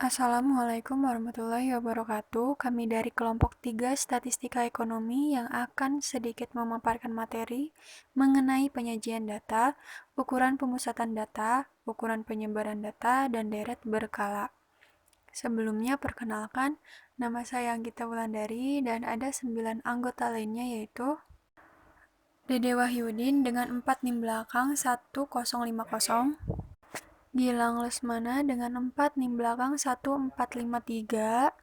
Assalamualaikum warahmatullahi wabarakatuh. Kami dari kelompok 3 Statistika Ekonomi yang akan sedikit memaparkan materi mengenai penyajian data, ukuran pemusatan data, ukuran penyebaran data, dan deret berkala. Sebelumnya perkenalkan, nama saya Anggita Wulandari dan ada 9 anggota lainnya yaitu Dede Wahyudin dengan 4 NIM belakang 1050, Gilang Lesmana dengan 4 NIM belakang 1453,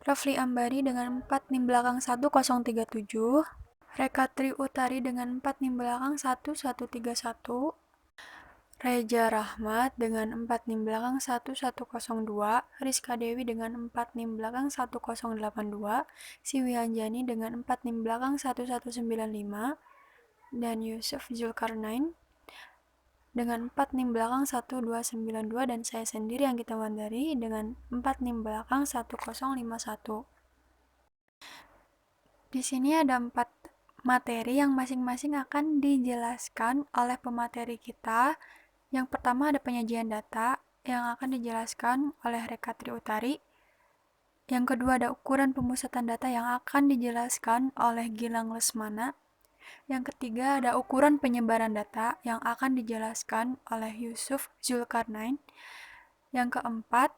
Rafli Ambari dengan 4 NIM belakang 1037, Rekatri Utari dengan 4 NIM belakang 1131, Reja Rahmat dengan 4 NIM belakang 1102, Rizka Dewi dengan 4 NIM belakang 1082, Siwianjani dengan 4 NIM belakang 1195, dan Yusuf Zulkarnain dengan 4 NIM belakang 1292, dan saya sendiri Anggita Wulandari dengan 4 NIM belakang 1051. Di sini ada 4 materi yang masing-masing akan dijelaskan oleh pemateri kita. Yang pertama ada penyajian data yang akan dijelaskan oleh Rekatri Utari. Yang kedua ada ukuran pemusatan data yang akan dijelaskan oleh Gilang Lesmana. Yang ketiga ada ukuran penyebaran data yang akan dijelaskan oleh Yusuf Zulkarnain. Yang keempat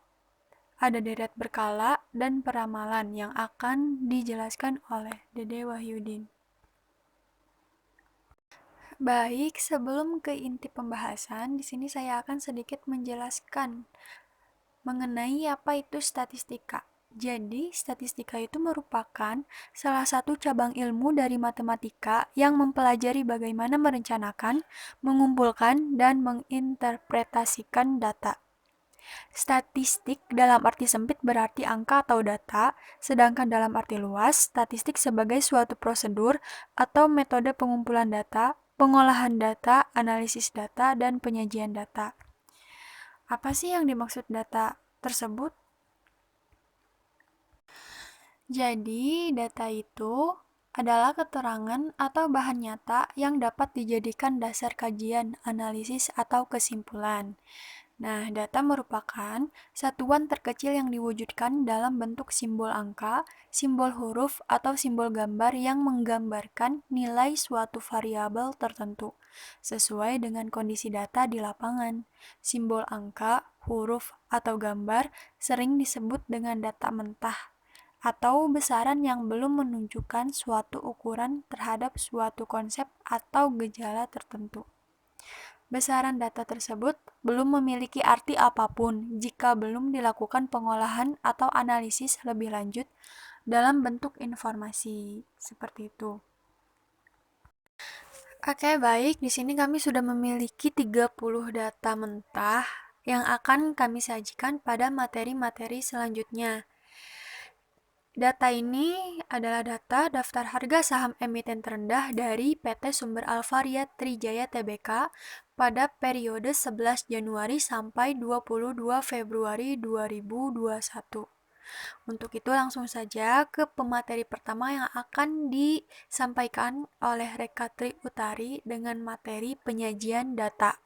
ada deret berkala dan peramalan yang akan dijelaskan oleh Dede Wahyudin. Baik, sebelum ke inti pembahasan, di sini saya akan sedikit menjelaskan mengenai apa itu statistika. Jadi, statistika itu merupakan salah satu cabang ilmu dari matematika yang mempelajari bagaimana merencanakan, mengumpulkan, dan menginterpretasikan data. Statistik dalam arti sempit berarti angka atau data, sedangkan dalam arti luas, statistik sebagai suatu prosedur atau metode pengumpulan data, pengolahan data, analisis data, dan penyajian data. Apa sih yang dimaksud data tersebut? Jadi, data itu adalah keterangan atau bahan nyata yang dapat dijadikan dasar kajian, analisis, atau kesimpulan. Nah, data merupakan satuan terkecil yang diwujudkan dalam bentuk simbol angka, simbol huruf, atau simbol gambar yang menggambarkan nilai suatu variabel tertentu, sesuai dengan kondisi data di lapangan. Simbol angka, huruf, atau gambar sering disebut dengan data mentah, atau besaran yang belum menunjukkan suatu ukuran terhadap suatu konsep atau gejala tertentu. Besaran data tersebut belum memiliki arti apapun jika belum dilakukan pengolahan atau analisis lebih lanjut dalam bentuk informasi. Seperti itu. Oke, baik. Di sini kami sudah memiliki 30 data mentah yang akan kami sajikan pada materi-materi selanjutnya. Data ini adalah data daftar harga saham emiten terendah dari PT Sumber Alvaria Trijaya Tbk pada periode 11 Januari sampai 22 Februari 2021. Untuk itu langsung saja ke pemateri pertama yang akan disampaikan oleh Rekatri Utari dengan materi penyajian data.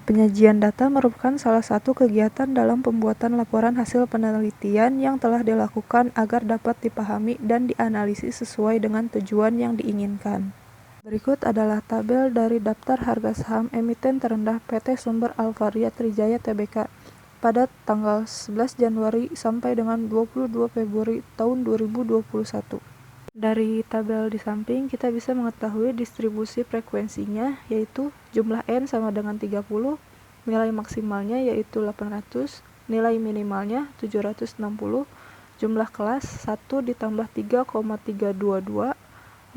Penyajian data merupakan salah satu kegiatan dalam pembuatan laporan hasil penelitian yang telah dilakukan agar dapat dipahami dan dianalisis sesuai dengan tujuan yang diinginkan. Berikut adalah tabel dari daftar harga saham emiten terendah PT Sumber Alvaria Trijaya Tbk pada tanggal 11 Januari sampai dengan 22 Februari tahun 2021. Dari tabel di samping kita bisa mengetahui distribusi frekuensinya, yaitu jumlah N sama dengan 30, nilai maksimalnya yaitu 800, nilai minimalnya 760, jumlah kelas 1 ditambah 3,322,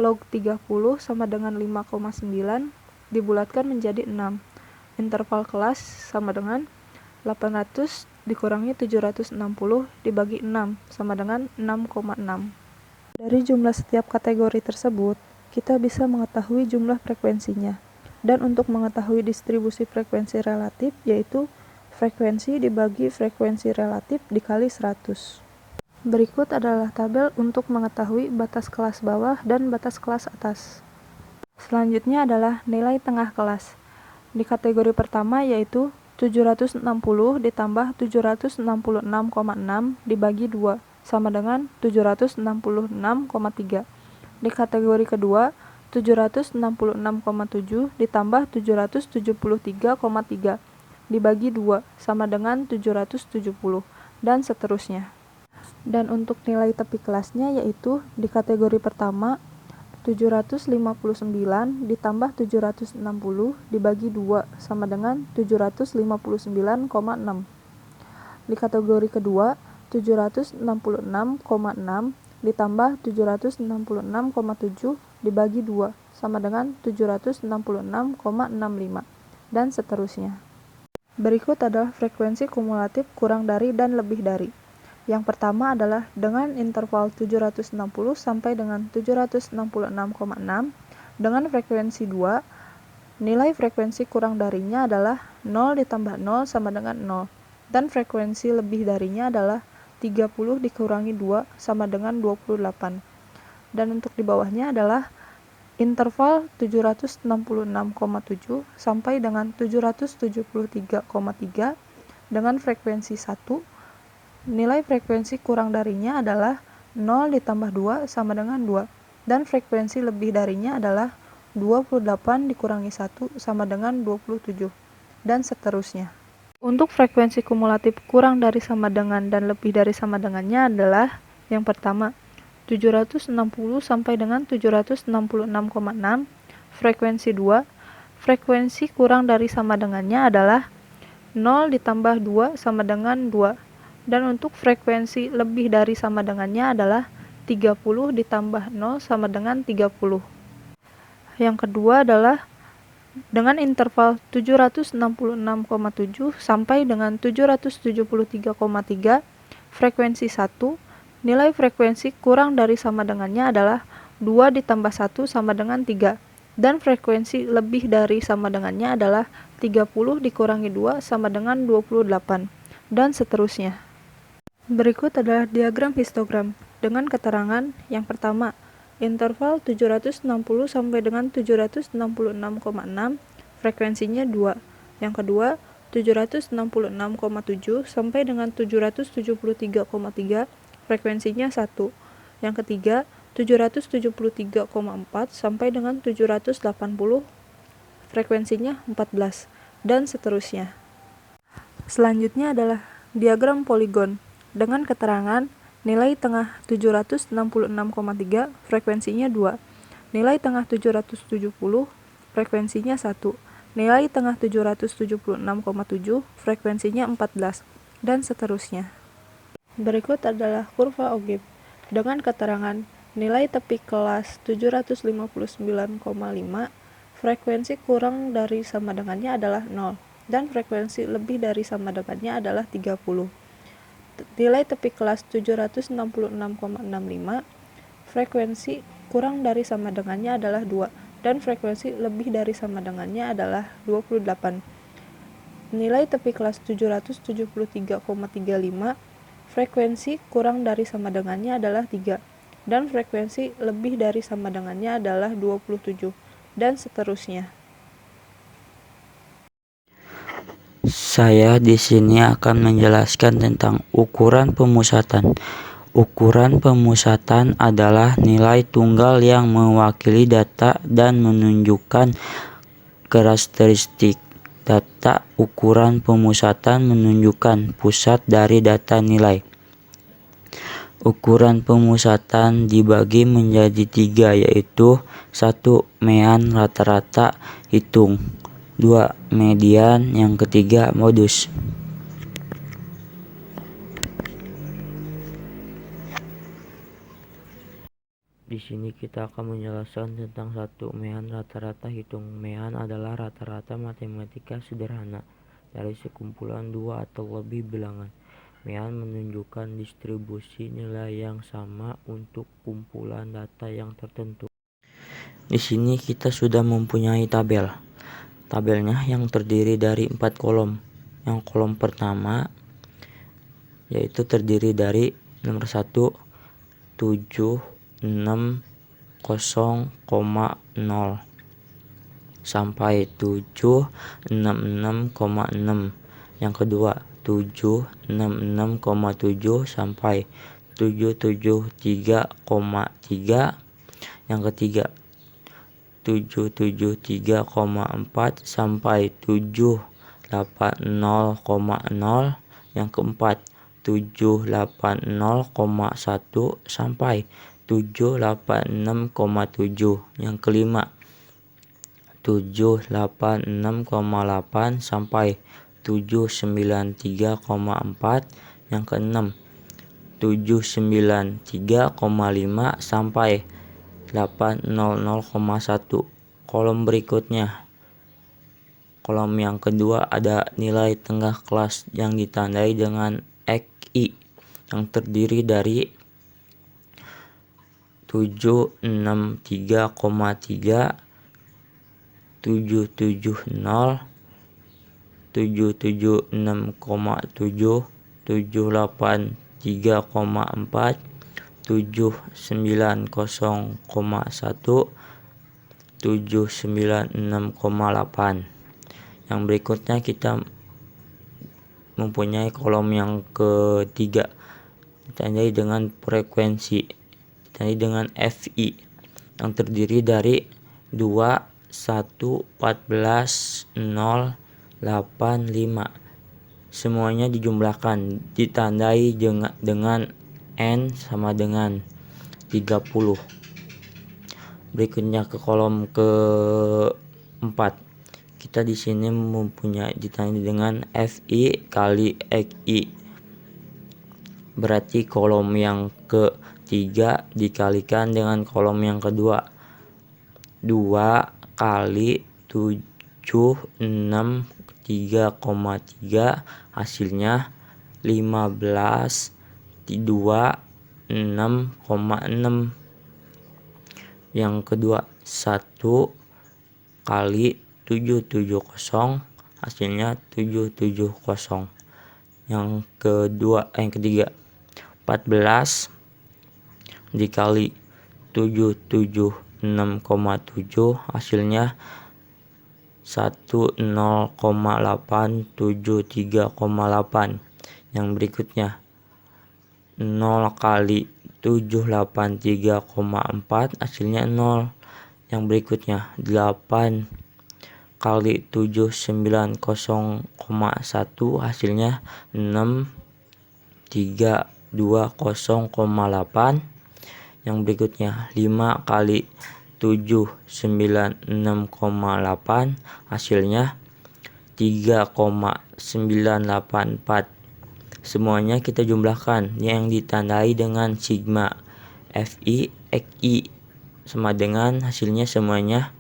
log 30 sama dengan 5,9, dibulatkan menjadi 6. Interval kelas sama dengan 800 dikurangi 760 dibagi 6 sama dengan 6,6. Dari jumlah setiap kategori tersebut, kita bisa mengetahui jumlah frekuensinya. Dan untuk mengetahui distribusi frekuensi relatif, yaitu frekuensi dibagi frekuensi relatif dikali 100. Berikut adalah tabel untuk mengetahui batas kelas bawah dan batas kelas atas. Selanjutnya adalah nilai tengah kelas. Di kategori pertama yaitu 760 ditambah 766,6 dibagi 2 sama dengan 766,3. Di kategori kedua, 766,7 ditambah 773,3 dibagi 2 sama dengan 770 dan seterusnya. Dan untuk nilai tepi kelasnya yaitu di kategori pertama 759 ditambah 760 dibagi 2 sama dengan 759,6. Di kategori kedua 766,6 ditambah 766,7 dibagi 2 sama dengan 766,65 dan seterusnya. Berikut adalah frekuensi kumulatif kurang dari dan lebih dari. Yang pertama adalah dengan interval 760 sampai dengan 766,6 dengan frekuensi 2, nilai frekuensi kurang darinya adalah 0 ditambah 0 sama dengan 0, dan frekuensi lebih darinya adalah 30 dikurangi 2 sama dengan 28. Dan untuk di bawahnya adalah interval 766,7 sampai dengan 773,3 dengan frekuensi 1, nilai frekuensi kurang darinya adalah 0 ditambah 2 sama dengan 2, dan frekuensi lebih darinya adalah 28 dikurangi 1 sama dengan 27, dan seterusnya. Untuk frekuensi kumulatif kurang dari sama dengan dan lebih dari sama dengannya adalah yang pertama 760 sampai dengan 766,6, frekuensi 2, frekuensi kurang dari sama dengannya adalah 0 ditambah 2 sama dengan 2, dan untuk frekuensi lebih dari sama dengannya adalah 30 ditambah 0 sama dengan 30. Yang kedua adalah dengan interval 766,7 sampai dengan 773,3, frekuensi 1, nilai frekuensi kurang dari sama dengannya adalah 2 ditambah 1 sama dengan 3, dan frekuensi lebih dari sama dengannya adalah 30 dikurangi 2 sama dengan 28, dan seterusnya. Berikut adalah diagram histogram dengan keterangan yang pertama, interval 760 sampai dengan 766,6, frekuensinya 2. Yang kedua, 766,7 sampai dengan 773,3, frekuensinya 1. Yang ketiga, 773,4 sampai dengan 780, frekuensinya 14, dan seterusnya. Selanjutnya adalah diagram poligon dengan keterangan nilai tengah 766,3, frekuensinya 2, nilai tengah 770, frekuensinya 1, nilai tengah 776,7, frekuensinya 14, dan seterusnya. Berikut adalah kurva Ogive dengan keterangan nilai tepi kelas 759,5, frekuensi kurang dari sama dengannya adalah 0, dan frekuensi lebih dari sama dengannya adalah 30. Nilai tepi kelas 766,65, frekuensi kurang dari sama dengannya adalah 2, dan frekuensi lebih dari sama dengannya adalah 28. Nilai tepi kelas 773,35, frekuensi kurang dari sama dengannya adalah 3, dan frekuensi lebih dari sama dengannya adalah 27, dan seterusnya. Saya di sini akan menjelaskan tentang ukuran pemusatan. Ukuran pemusatan adalah nilai tunggal yang mewakili data dan menunjukkan karakteristik data. Ukuran pemusatan menunjukkan pusat dari data nilai. Ukuran pemusatan dibagi menjadi 3, yaitu 1. Mean rata-rata hitung, 2. Median, yang ketiga modus. Di sini kita akan menjelaskan tentang 1. Mean rata-rata hitung. Mean adalah rata-rata matematika sederhana dari sekumpulan 2 atau lebih bilangan. Mean menunjukkan distribusi nilai yang sama untuk kumpulan data yang tertentu. Di sini kita sudah mempunyai tabel. Tabelnya yang terdiri dari 4 kolom. Yang kolom pertama yaitu terdiri dari nomor 1 760,0 sampai 766,6. Yang kedua 766,7 sampai 773,3. Yang ketiga 773,4 sampai 780,0. Yang keempat 780,1 sampai 786,7. Yang kelima 786,8 sampai 793,4. Yang keenam 793,5 sampai 800,1. Kolom berikutnya. Kolom yang kedua ada nilai tengah kelas yang ditandai dengan XI yang terdiri dari 763,3, 770, 776,7, 783,4, 790,1, 796,8. Yang berikutnya kita mempunyai kolom yang ketiga ditandai dengan frekuensi, ditandai dengan FI yang terdiri dari 2, 1, 14, 0, 8, 5. Semuanya dijumlahkan ditandai dengan N sama dengan 30. Berikutnya ke kolom keempat. Kita di sini mempunyai ditandai dengan FI kali XI. Berarti kolom yang ketiga dikalikan dengan kolom yang kedua. 2 kali 763,3 hasilnya 15, 26,6. Yang kedua 1 kali 770 hasilnya 770. Yang ketiga 14 dikali 776,7 hasilnya 10,873,8. Yang berikutnya 0 kali 783,4 hasilnya 0. Yang berikutnya 8 kali 790,1 hasilnya 6320,8. Yang berikutnya 5 kali 796,8 hasilnya 3,984. Semuanya kita jumlahkan yang ditandai dengan sigma FI XI sama dengan hasilnya semuanya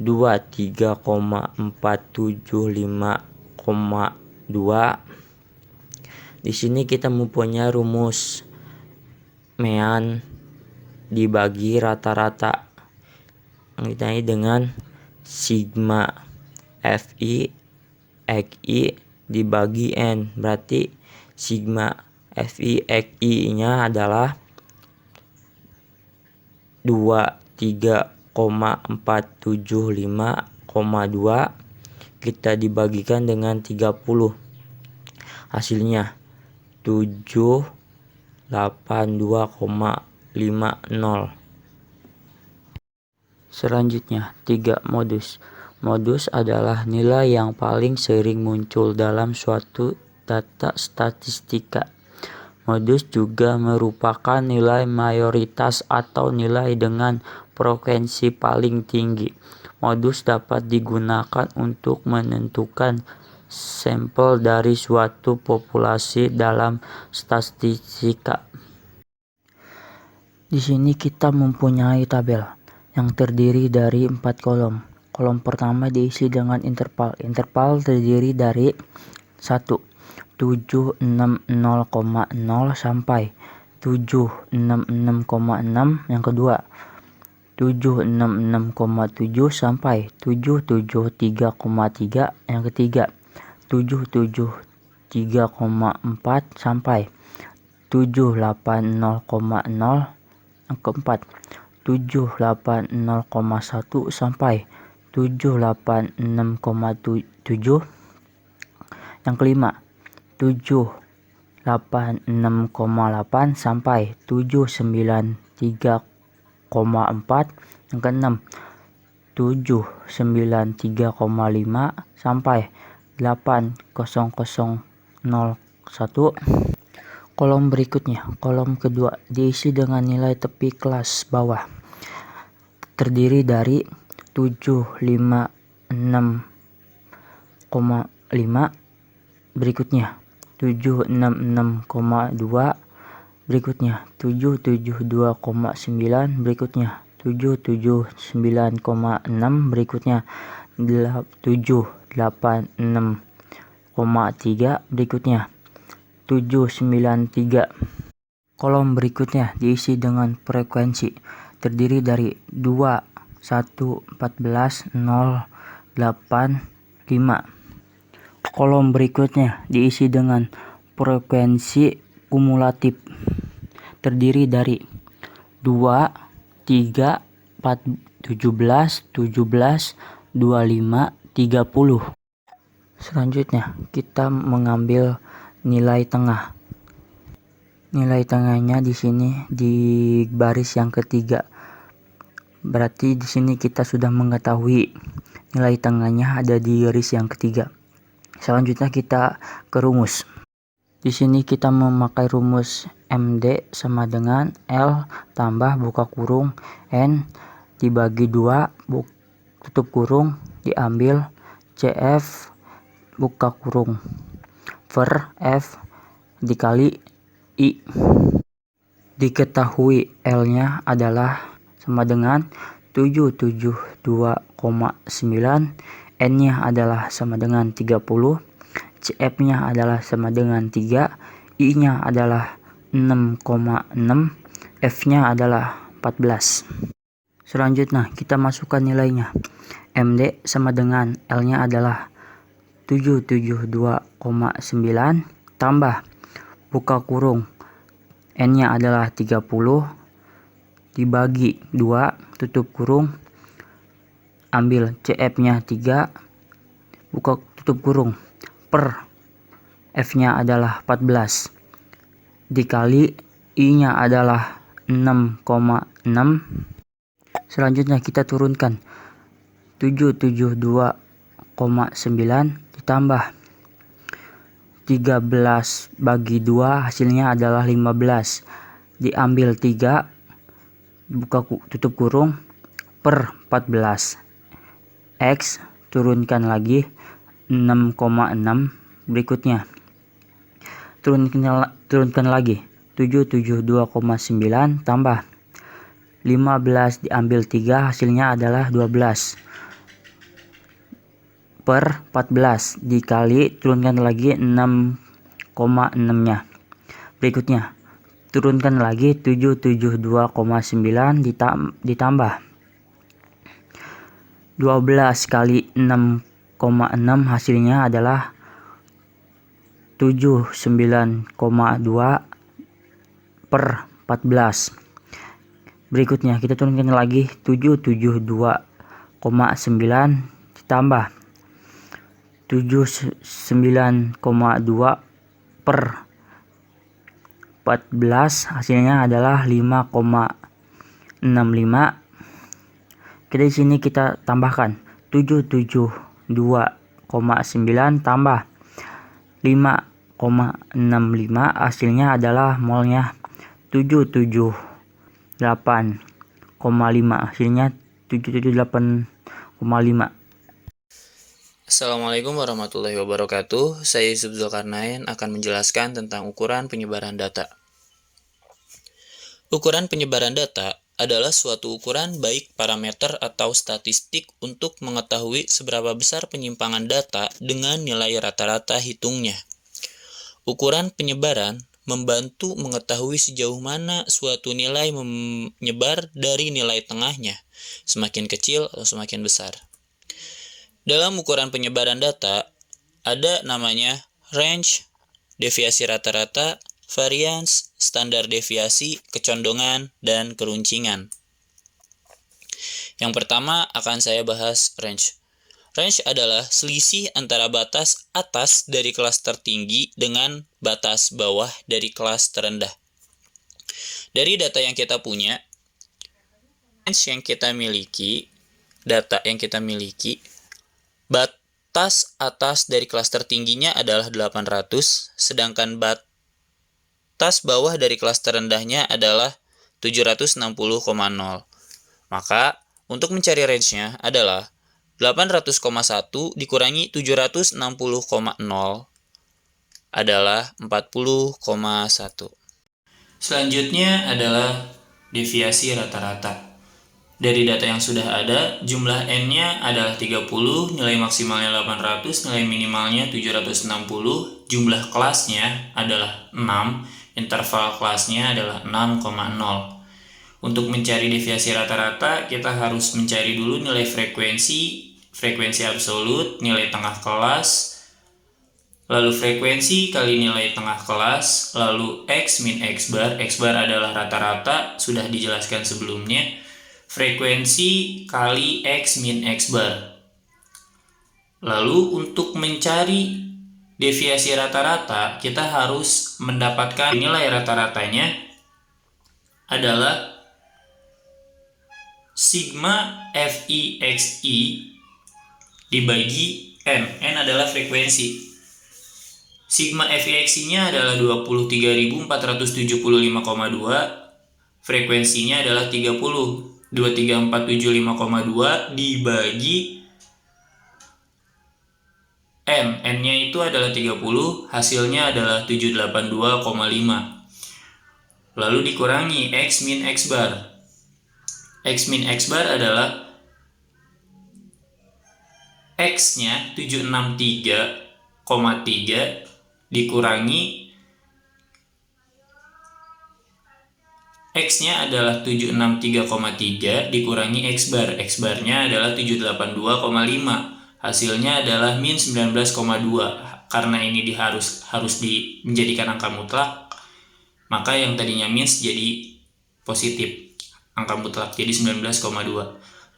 23,475,2. Di sini kita mempunyai rumus mean dibagi rata-rata yang ditandai dengan sigma FI XI dibagi N. Berarti sigma FI XI nya adalah 23,475,2 kita dibagikan dengan 30 hasilnya 782,50. Selanjutnya 3 modus. Modus adalah nilai yang paling sering muncul dalam suatu data statistika. Modus juga merupakan nilai mayoritas atau nilai dengan frekuensi paling tinggi. Modus dapat digunakan untuk menentukan sampel dari suatu populasi dalam statistika. Di sini kita mempunyai tabel yang terdiri dari 4 kolom. Kolom pertama diisi dengan interval. Interval terdiri dari 1. 760,0 sampai 766,6. Yang kedua 766,7 sampai 773,3. Yang ketiga 773,4 sampai 780,0. Yang keempat 780,1 sampai 786,7. Yang kelima, 786,8 sampai 793,4. Yang keenam, 793,5 sampai 80001. Kolom berikutnya, kolom kedua diisi dengan nilai tepi kelas bawah, terdiri dari 756,5, berikutnya 766,2, berikutnya 772,9, berikutnya 779,6, berikutnya 786,3, berikutnya 793. Kolom berikutnya diisi dengan frekuensi, terdiri dari 2, 1, 14, 0, 8, 5. Kolom berikutnya diisi dengan frekuensi kumulatif, terdiri dari 2, 3, 4, 17, 17, 25, 30. Selanjutnya, kita mengambil nilai tengah. Nilai tengahnya di sini di baris yang ketiga. Berarti di sini kita sudah mengetahui nilai tengahnya ada di baris yang ketiga. Selanjutnya kita ke rumus. Di sini kita memakai rumus MD sama dengan L tambah buka kurung N dibagi 2 tutup kurung diambil CF buka kurung per F dikali I. Diketahui L-nya adalah sama dengan 772,9, N-nya adalah sama dengan 30, CF-nya adalah sama dengan 3, I-nya adalah 6,6, F-nya adalah 14. Selanjutnya kita masukkan nilainya. MD sama dengan L-nya adalah 772,9 tambah buka kurung N-nya adalah 30 dibagi 2 tutup kurung ambil CF-nya 3 buka tutup kurung per F-nya adalah 14 dikali I-nya adalah 6,6. Selanjutnya kita turunkan 772,9 ditambah 13 bagi 2 hasilnya adalah 15 diambil 3 buka tutup kurung per 14 X turunkan lagi 6,6, berikutnya turunkan lagi 772,9 tambah 15 diambil 3 hasilnya adalah 12 per 14 dikali turunkan lagi 6,6 nya. Berikutnya turunkan lagi 772,9 ditambah 12 kali 6,6 hasilnya adalah 79,2 per 14. Berikutnya kita turunkan lagi 772,9 ditambah 79,2 per 14 hasilnya adalah 5,65. Di sini kita tambahkan 772,9 tambah 5,65 hasilnya adalah molnya 778,5 hasilnya 778,5. Assalamualaikum warahmatullahi wabarakatuh. Saya Yusuf Zulkarnain akan menjelaskan tentang ukuran penyebaran data. Ukuran penyebaran data adalah suatu ukuran baik parameter atau statistik untuk mengetahui seberapa besar penyimpangan data dengan nilai rata-rata hitungnya. Ukuran penyebaran membantu mengetahui sejauh mana suatu nilai menyebar dari nilai tengahnya, semakin kecil atau semakin besar. Dalam ukuran penyebaran data, ada namanya range, deviasi rata-rata, variance, standar deviasi, kecondongan, dan keruncingan. Yang pertama akan saya bahas range. Range adalah selisih antara batas atas dari kelas tertinggi dengan batas bawah dari kelas terendah. Dari data yang kita punya, range yang kita miliki, data yang kita miliki, batas atas dari kelas tertingginya adalah 800, sedangkan batas bawah dari kelas terendahnya adalah 760,0. Maka, untuk mencari range-nya adalah 800,1 dikurangi 760,0 adalah 40,1. Selanjutnya adalah deviasi rata-rata. Dari data yang sudah ada, jumlah N-nya adalah 30, nilai maksimalnya 800, nilai minimalnya 760, jumlah kelasnya adalah 6, interval kelasnya adalah 6,0. Untuk mencari deviasi rata-rata, kita harus mencari dulu nilai frekuensi absolut, nilai tengah kelas, lalu frekuensi kali nilai tengah kelas, lalu X min X bar adalah rata-rata, sudah dijelaskan sebelumnya, frekuensi kali X min X bar. Lalu untuk mencari deviasi rata-rata, kita harus mendapatkan nilai rata-ratanya adalah sigma FIXI dibagi N. N adalah frekuensi. Sigma FIXI-nya adalah 23.475,2. Frekuensinya adalah 30. 23475,2 dibagi N. N-nya itu adalah 30, hasilnya adalah 782,5. Lalu dikurangi X min X bar. X min X bar adalah X-nya 763,3 dikurangi X-nya adalah 763,3 dikurangi X bar. X bar-nya adalah 782,5. Hasilnya adalah min 19,2. Karena ini harus menjadikan angka mutlak, maka yang tadinya min jadi positif. Angka mutlak jadi 19,2.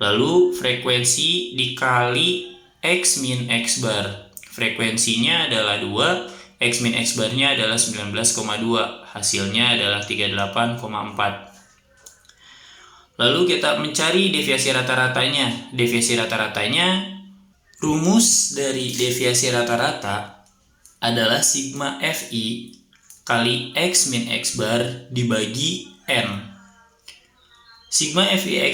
Lalu frekuensi dikali X min X bar. Frekuensinya adalah 2, X min X bar-nya adalah 19,2. Hasilnya adalah 38,4. Lalu kita mencari deviasi rata-ratanya. Deviasi rata-ratanya, rumus dari deviasi rata-rata adalah sigma Fi kali X min X bar dibagi N. Sigma Fi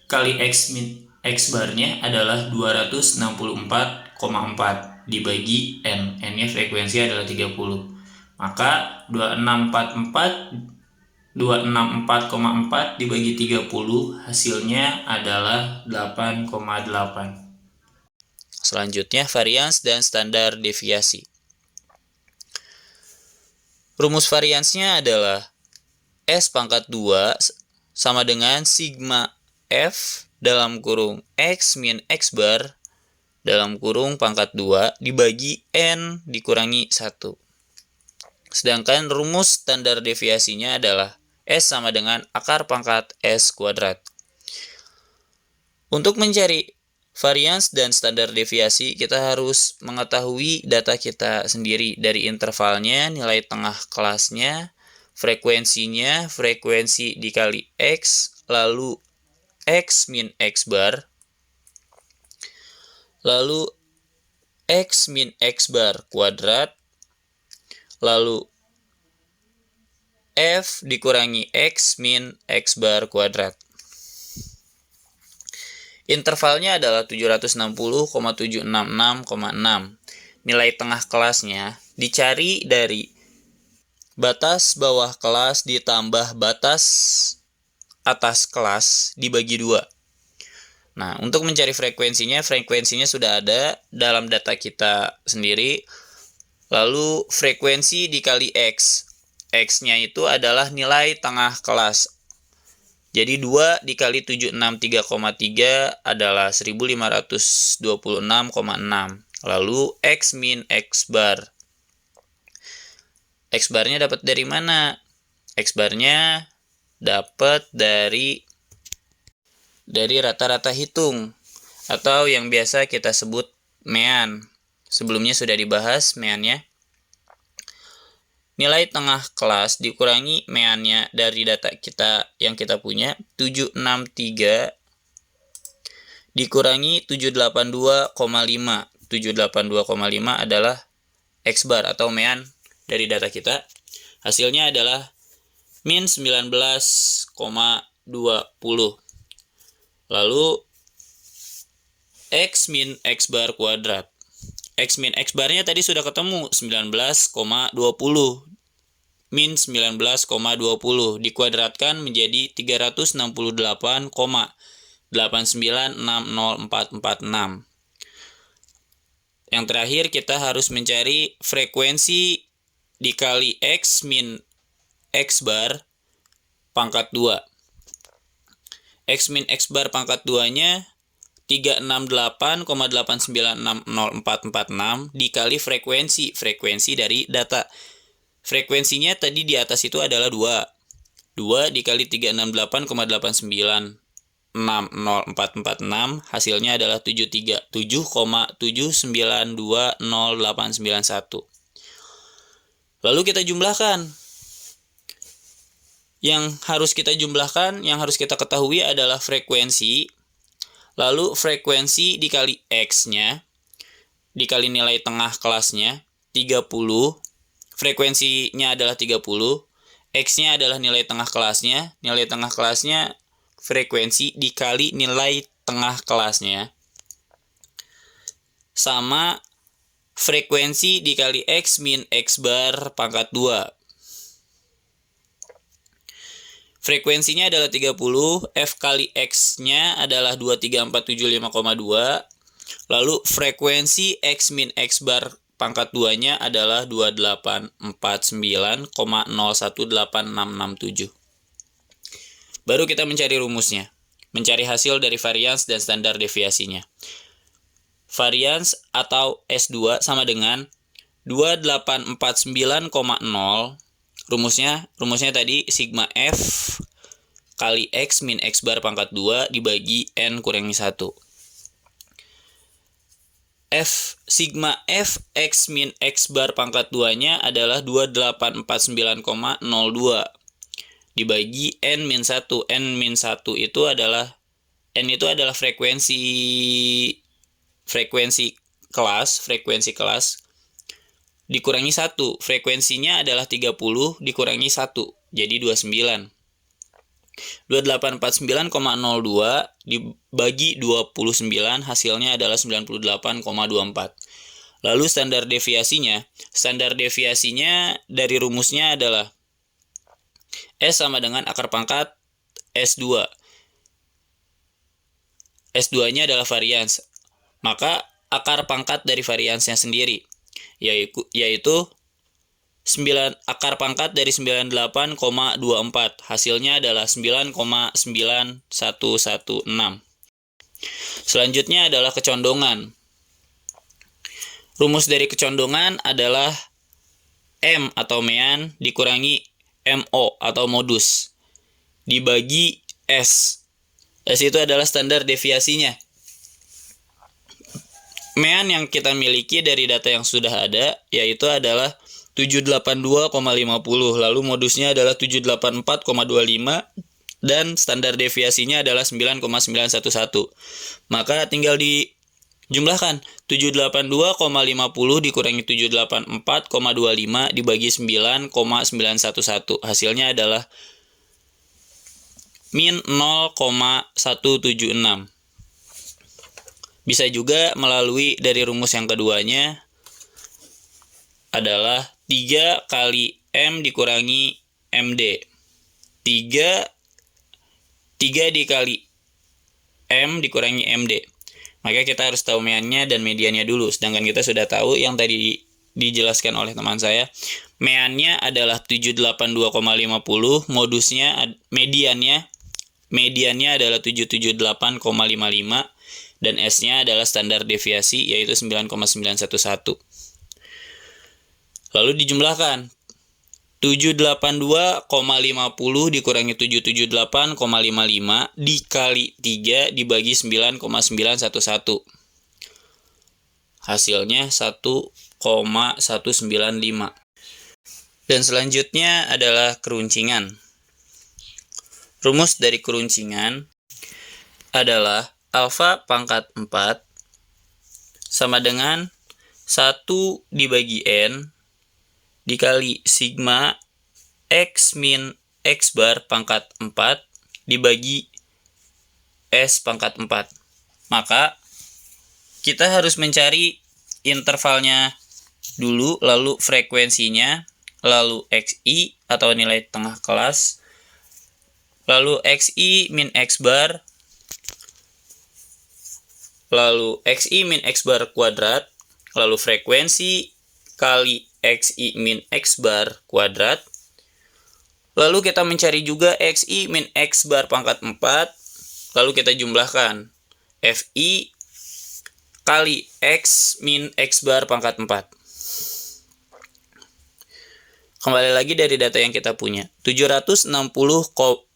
kali X min X barnya adalah 264,4 dibagi N. N-nya frekuensi adalah 30. Maka 264,4 dibagi 30 hasilnya adalah 8,8. Selanjutnya, varians dan standar deviasi. Rumus variansnya adalah S pangkat 2 sama dengan sigma F dalam kurung X min X bar dalam kurung pangkat 2 dibagi N dikurangi 1. Sedangkan rumus standar deviasinya adalah S sama dengan akar pangkat S kuadrat. Untuk mencari varians dan standar deviasi, kita harus mengetahui data kita sendiri dari intervalnya, nilai tengah kelasnya, frekuensinya, frekuensi dikali X, lalu X min X bar, lalu X min X bar kuadrat, lalu F dikurangi X min X bar kuadrat. Intervalnya adalah 760,766,6. Nilai tengah kelasnya dicari dari batas bawah kelas ditambah batas atas kelas dibagi 2. Nah, untuk mencari frekuensinya sudah ada dalam data kita sendiri. Lalu frekuensi dikali X. X-nya itu adalah nilai tengah kelas. Jadi 2 dikali 763,3 adalah 1526,6. Lalu X min X bar. X barnya dapat dari mana? X barnya dapat dari rata-rata hitung. atau yang biasa kita sebut mean. Sebelumnya sudah dibahas meannya. Nilai tengah kelas dikurangi meannya dari data kita yang kita punya, 763 dikurangi 782,5. 782,5 adalah X bar atau mean dari data kita. Hasilnya adalah min 19,20. Lalu X min X bar kuadrat. X min X barnya tadi sudah ketemu, 19,20. Min 19,20 dikuadratkan menjadi 368,896046. Yang terakhir kita harus mencari frekuensi dikali X min X bar pangkat 2. X min X bar pangkat 2-nya 368,896046 dikali frekuensi dari data. Frekuensinya tadi di atas itu adalah 2. 2 dikali 368,896046 hasilnya adalah 7,7920891. Lalu kita jumlahkan. Yang harus kita jumlahkan, yang harus kita ketahui adalah frekuensi. Lalu frekuensi dikali X-nya, dikali nilai tengah kelasnya, 30. Frekuensinya adalah 30. X-nya adalah nilai tengah kelasnya. Nilai tengah kelasnya frekuensi dikali nilai tengah kelasnya. Sama frekuensi dikali X min X bar pangkat 2. Frekuensinya adalah 30, F kali X-nya adalah 23475,2. Lalu frekuensi X min X bar pangkat 2-nya adalah 2849,018667. Baru kita mencari rumusnya. Mencari hasil dari varians dan standar deviasinya. Varians atau S2 sama dengan 2849,0. Rumusnya tadi sigma F kali X min X bar pangkat 2 dibagi N kurangi 1. Sigma F X min X bar pangkat 2-nya adalah 2849,02 dibagi N min 1. N min 1 itu adalah frekuensi kelas dikurangi 1. Frekuensinya adalah 30 dikurangi 1, jadi 29. 2849,02 dibagi 29 hasilnya adalah 98,24. Lalu standar deviasinya dari rumusnya adalah S sama dengan akar pangkat S2. S2-nya adalah varians. Maka akar pangkat dari variansnya sendiri yaitu akar pangkat dari 98,24. Hasilnya adalah 9,9116. Selanjutnya adalah kecondongan. Rumus dari kecondongan adalah M atau mean dikurangi MO atau modus dibagi S. S itu adalah standar deviasinya. Mean yang kita miliki dari data yang sudah ada yaitu adalah 782,50, lalu modusnya adalah 784,25 dan standar deviasinya adalah 9,911. Maka tinggal dijumlahkan 782,50 dikurangi 784,25 dibagi 9,911. Hasilnya adalah min 0,176. Bisa juga melalui dari rumus yang keduanya adalah 3 kali M dikurangi MD. 3 dikali M dikurangi MD. Maka kita harus tahu meannya dan mediannya dulu. Sedangkan kita sudah tahu yang tadi dijelaskan oleh teman saya. Meannya adalah 782,50, modusnya mediannya adalah 778,55 dan S-nya adalah standar deviasi yaitu 9,911. Lalu dijumlahkan 782,50 dikurangi 778,55 dikali 3 dibagi 9,911. Hasilnya 1,195. Dan selanjutnya adalah keruncingan. Rumus dari keruncingan adalah alfa pangkat 4 sama dengan 1 dibagi N dikali sigma X min X bar pangkat 4 dibagi S pangkat 4. Maka kita harus mencari intervalnya dulu, lalu frekuensinya, lalu XI atau nilai tengah kelas, lalu XI min X bar, lalu XI min X bar kuadrat, lalu frekuensi kali XI min X bar kuadrat, lalu kita mencari juga XI min X bar pangkat 4, lalu kita jumlahkan FI kali X min X bar pangkat 4. Kembali lagi dari data yang kita punya, 760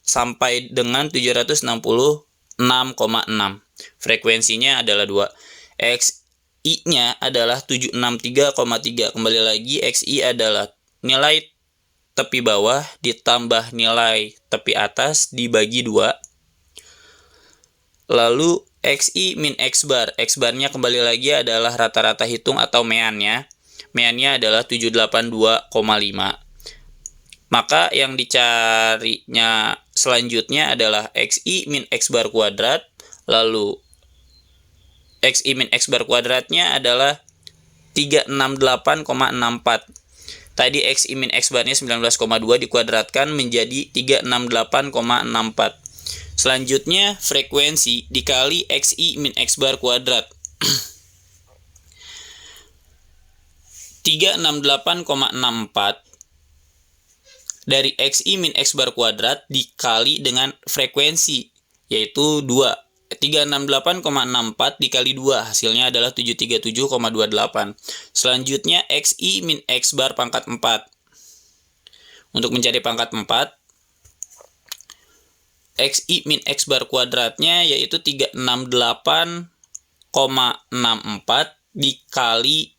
sampai dengan 766,6. Frekuensinya adalah 2. XI-nya adalah 763,3. Kembali lagi, XI adalah nilai tepi bawah ditambah nilai tepi atas dibagi 2. Lalu XI min X bar. X barnya kembali lagi adalah rata-rata hitung atau meannya. Meannya adalah 782,5. Maka yang dicarinya selanjutnya adalah XI min X bar kuadrat. Lalu XI min X bar kuadratnya adalah 368,64. Tadi XI min X barnya 19,2 dikuadratkan menjadi 368,64. Selanjutnya frekuensi dikali XI min X bar kuadrat. 368,64 dari XI min X bar kuadrat dikali dengan frekuensi, yaitu 2. 368,64 dikali 2, hasilnya adalah 737,28. Selanjutnya XI min X bar pangkat 4. Untuk mencari pangkat 4, XI min X bar kuadratnya yaitu 368,64 dikali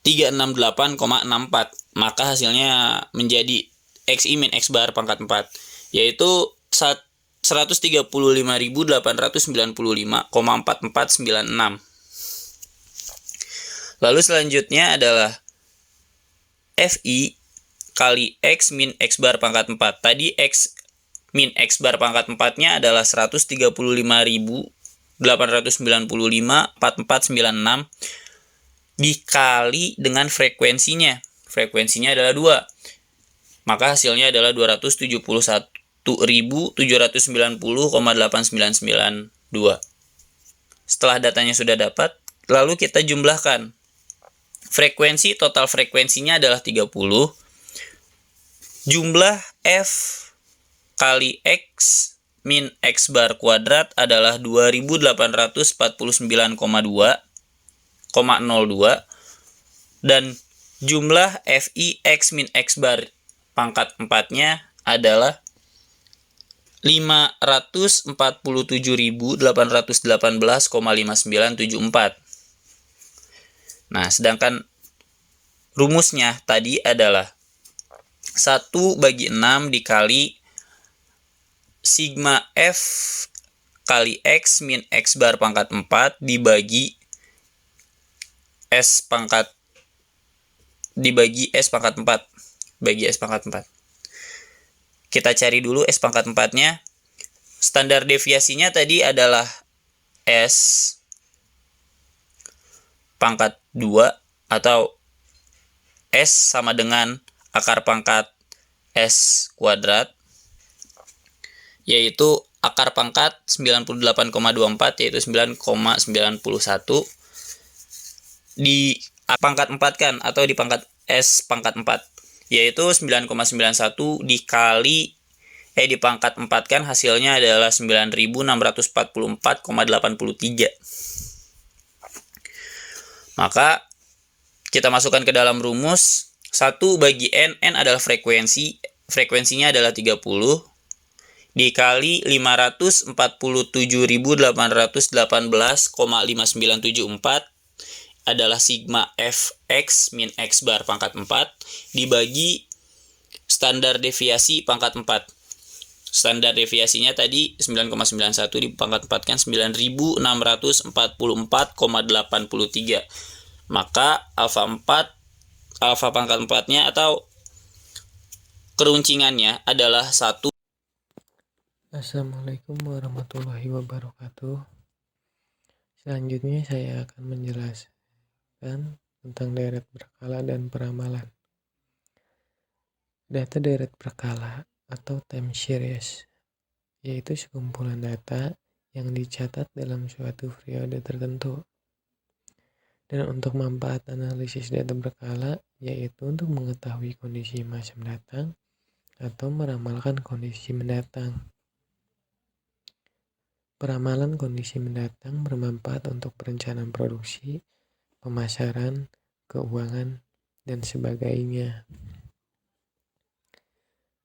368,64. Maka hasilnya menjadi XI min X bar pangkat 4, yaitu 135.895,4496. Lalu selanjutnya adalah FI kali X min X bar pangkat 4. Tadi X min X bar pangkat 4-nya adalah 135.895,4496 dikali dengan frekuensinya. Frekuensinya adalah 2. Maka hasilnya adalah 271.790,8992. Setelah datanya sudah dapat, lalu kita jumlahkan. Total frekuensinya adalah 30. Jumlah F kali X min X bar kuadrat adalah 2849,2,02 dan jumlah FI X min X bar pangkat 4-nya adalah 547.818,5974. Nah, sedangkan rumusnya tadi adalah 1 bagi 6 dikali sigma F kali X min X bar pangkat 4 dibagi S pangkat 4. Bagi S pangkat 4. Kita cari dulu S pangkat 4-nya. Standar deviasinya tadi adalah S pangkat 2 atau S sama dengan akar pangkat S kuadrat, yaitu akar pangkat 98,24 yaitu 9,91 di pangkat 4 kan, atau di pangkat S pangkat 4 yaitu 9,91 dikali di pangkat 4 kan hasilnya adalah 9.644,83. Maka kita masukkan ke dalam rumus 1 bagi N adalah frekuensinya adalah 30, dikali 547.818,5974 adalah sigma fx min x bar pangkat 4 dibagi standar deviasi pangkat 4. Standar deviasinya tadi 9,91 dipangkat 4 kan 9.644,83. Maka alfa pangkat 4-nya atau keruncingannya adalah 1. Assalamualaikum warahmatullahi wabarakatuh. Selanjutnya saya akan menjelaskan tentang deret berkala dan peramalan. Data deret berkala atau time series yaitu sekumpulan data yang dicatat dalam suatu periode tertentu. Dan untuk manfaat analisis data berkala yaitu untuk mengetahui kondisi masa mendatang atau meramalkan kondisi mendatang. Peramalan kondisi mendatang bermanfaat untuk perencanaan produksi, pemasaran, keuangan, dan sebagainya.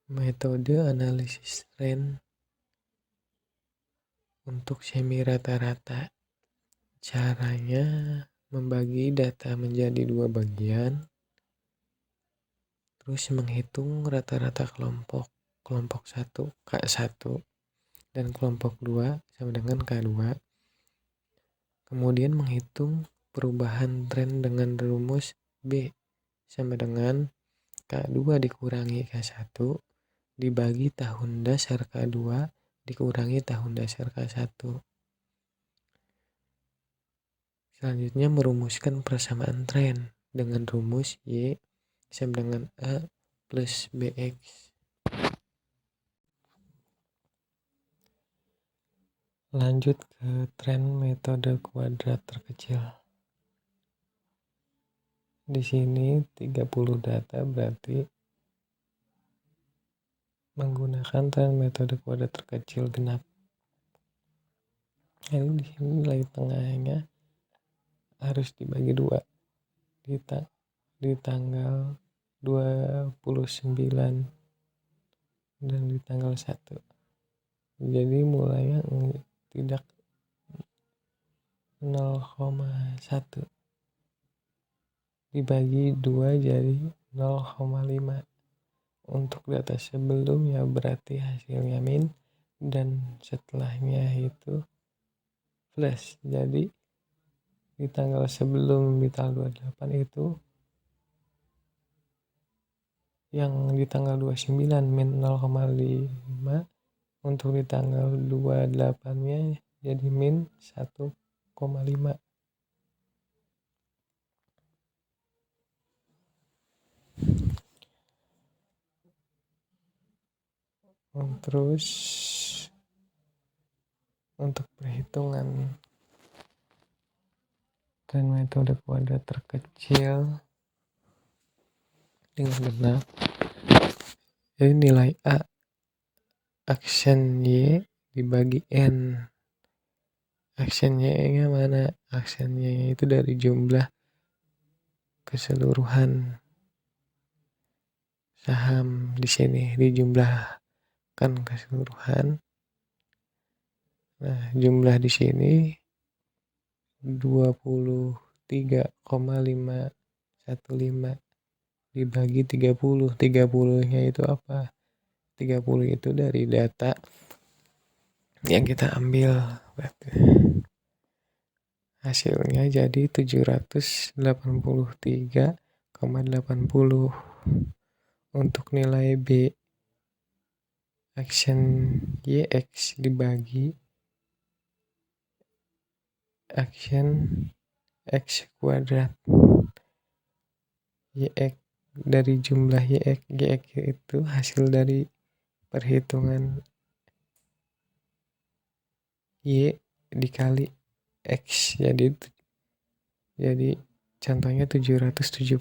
Metode analisis tren untuk semi rata-rata. Caranya membagi data menjadi 2 bagian, terus menghitung rata-rata kelompok 1 K1 dan kelompok 2 sama dengan K2. Kemudian menghitung perubahan tren dengan rumus B sama dengan K2 dikurangi K1 dibagi tahun dasar K2 dikurangi tahun dasar K1. Selanjutnya merumuskan persamaan tren dengan rumus Y sama dengan A plus BX. Lanjut ke tren metode kuadrat terkecil. Di sini 30 data berarti menggunakan tren metode kuadrat terkecil genap. Lalu di sini nilai tengahnya harus dibagi 2 di tanggal 29 dan di tanggal 1. Jadi mulainya tidak 0,1 dibagi 2 jadi 0,5. Untuk data sebelumnya berarti hasilnya min dan setelahnya itu plus. Jadi di tanggal sebelum di tanggal 28 itu yang di tanggal 29 min 0,5, untuk di tanggal 28-nya jadi min 1,5. Terus untuk perhitungan tren metode kuadrat terkecil dengan genap, jadi nilai A aksen Y dibagi N. Aksen Y-nya mana? Aksen Y itu dari jumlah keseluruhan saham di sini dijumlahkan keseluruhan. Nah, jumlah di sini 23,515 dibagi 30. 30-nya itu apa? 30 itu dari data yang kita ambil. Berarti hasilnya jadi 783,80. Untuk nilai B aksen YX dibagi aksen X kuadrat. YX dari jumlah YX itu hasil dari perhitungan Y dikali X. Jadi contohnya 770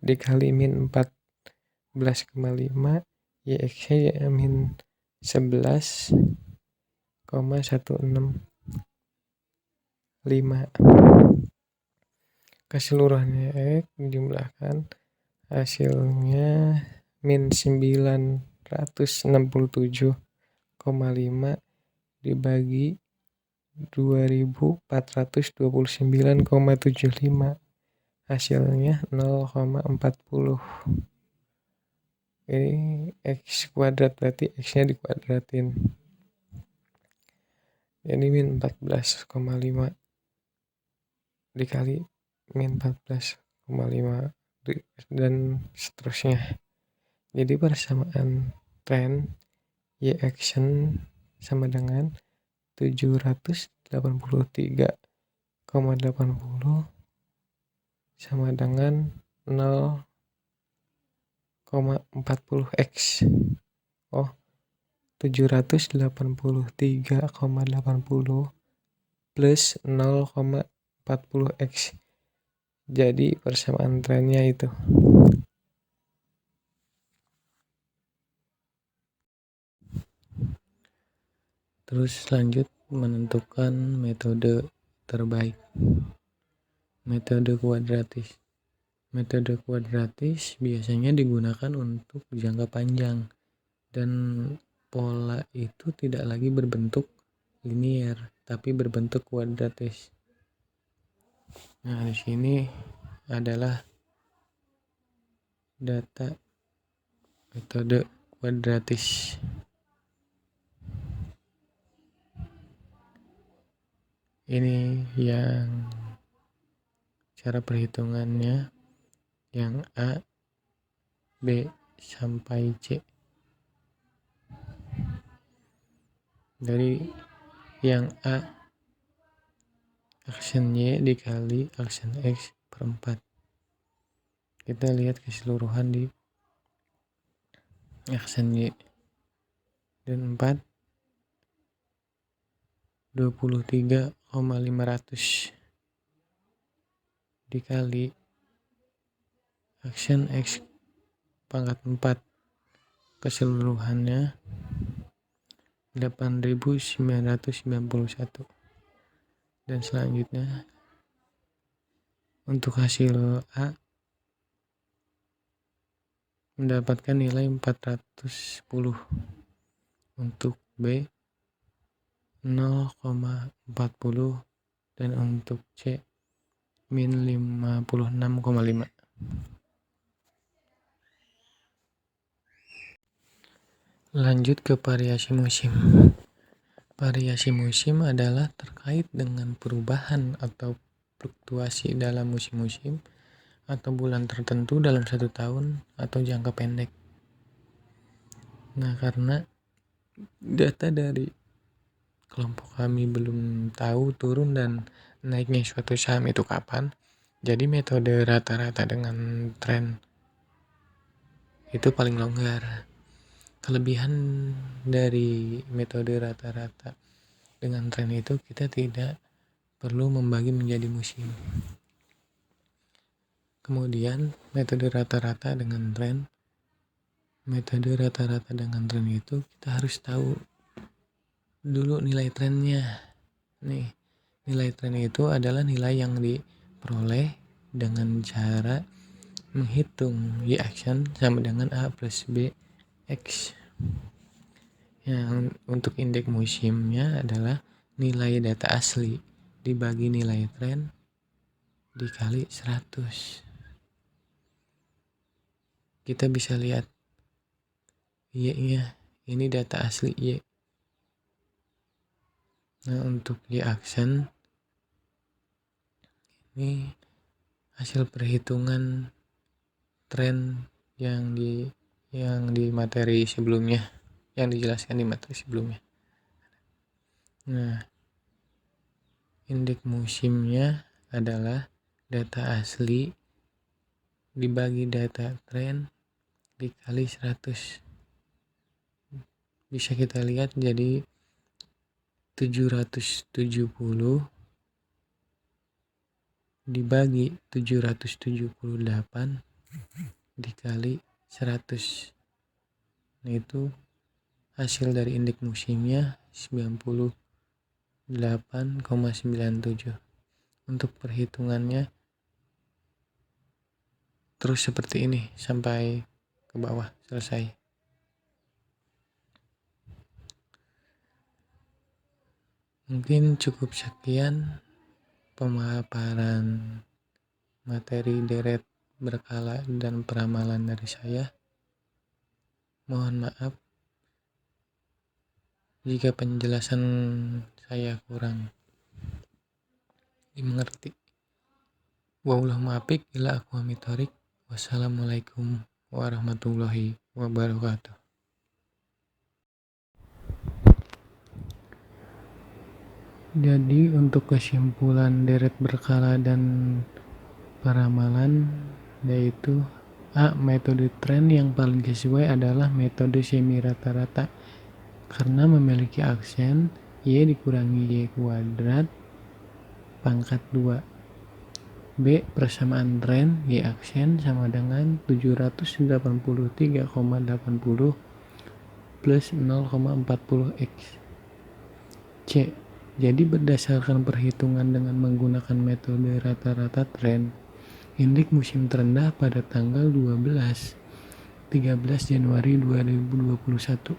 dikali min 14,5, YX-nya min 11,165. Keseluruhannya X dijumlahkan Hasilnya min 967,5 dibagi 2429,75. Hasilnya 0,40. Ini X kuadrat, berarti X-nya dikuadratin. Jadi min 14,5 dikali min 14,5 dan seterusnya. Jadi persamaan tren Y action sama dengan 783,80 sama dengan 0,40 X. 783,80 plus 0,40 X. Jadi persamaan trennya itu. Terus lanjut menentukan metode terbaik. Metode kuadratis. Metode kuadratis biasanya digunakan untuk jangka panjang dan pola itu tidak lagi berbentuk linier tapi berbentuk kuadratis. Nah, di sini adalah data metode kuadratis. Ini yang cara perhitungannya yang A, B, sampai C. Dari yang A, aksen Y dikali aksen X per 4. Kita lihat keseluruhan di aksen Y. Dan 4, 23,500 dikali aksen X pangkat 4 keseluruhannya 8.991. Dan selanjutnya untuk hasil A mendapatkan nilai 410, untuk B 0,40 dan untuk C min 56,5. Lanjut ke variasi musim. Variasi musim adalah terkait dengan perubahan atau fluktuasi dalam musim-musim atau bulan tertentu dalam satu tahun atau jangka pendek. Nah, karena data dari kelompok kami belum tahu turun dan naiknya suatu saham itu kapan, jadi metode rata-rata dengan tren itu paling longgar. Kelebihan dari metode rata-rata dengan tren itu kita tidak perlu membagi menjadi musim. Kemudian metode rata-rata dengan tren. Metode rata-rata dengan tren itu kita harus tahu dulu nilai trennya. Nih, nilai tren itu adalah nilai yang diperoleh dengan cara menghitung Y action sama dengan A plus B X. Yang untuk indeks musimnya adalah nilai data asli dibagi nilai tren dikali 100. Kita bisa lihat Y-nya, ini data asli Y. Nah, untuk Y action ini hasil perhitungan tren yang di materi sebelumnya, yang dijelaskan di materi sebelumnya. Nah, indeks musimnya adalah data asli dibagi data tren dikali 100. Bisa kita lihat jadi 770 dibagi 778 dikali 100. Nah, itu hasil dari indeks musimnya 98,97. Untuk perhitungannya terus seperti ini sampai ke bawah selesai. Mungkin cukup sekian pemaparan materi deret berkala dan peramalan dari saya. Mohon maaf jika penjelasan saya kurang dimengerti. Wallahu muwaffiq ila aqwamit thoriq. Wassalamualaikum warahmatullahi wabarakatuh. Jadi untuk kesimpulan deret berkala dan peramalan yaitu A. Metode tren yang paling sesuai adalah metode semi rata-rata karena memiliki aksen Y dikurangi Y kuadrat pangkat 2. B. Persamaan tren Y aksen sama dengan 783,80 plus 0,40 X. C. Jadi berdasarkan perhitungan dengan menggunakan metode rata-rata tren, indeks musim terendah pada tanggal 13 Januari 2021.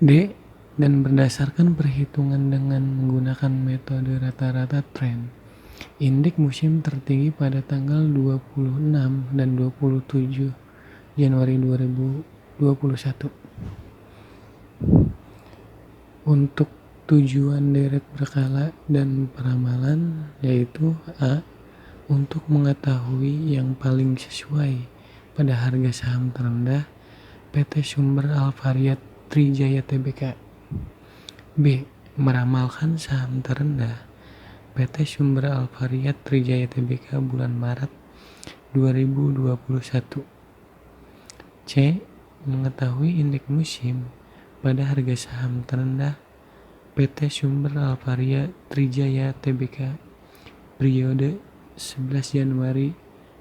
D. Dan berdasarkan perhitungan dengan menggunakan metode rata-rata tren, indeks musim tertinggi pada tanggal 26 dan 27 Januari 2021. Untuk tujuan deret berkala dan peramalan yaitu A. Untuk mengetahui yang paling sesuai pada harga saham terendah PT Sumber Alphariat Trijaya Tbk. B. Meramalkan saham terendah PT Sumber Alphariat Trijaya Tbk bulan Maret 2021. C. Mengetahui indeks musim pada harga saham terendah PT Sumber Alphariat Trijaya Tbk periode 11 Januari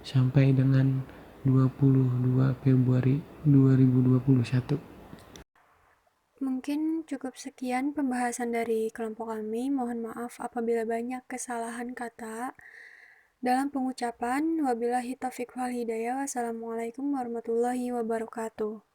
sampai dengan 22 Februari 2021. Mungkin cukup sekian pembahasan dari kelompok kami. Mohon maaf apabila banyak kesalahan kata dalam pengucapan. Wabillahi taufiq wal hidayah. Wassalamualaikum warahmatullahi wabarakatuh.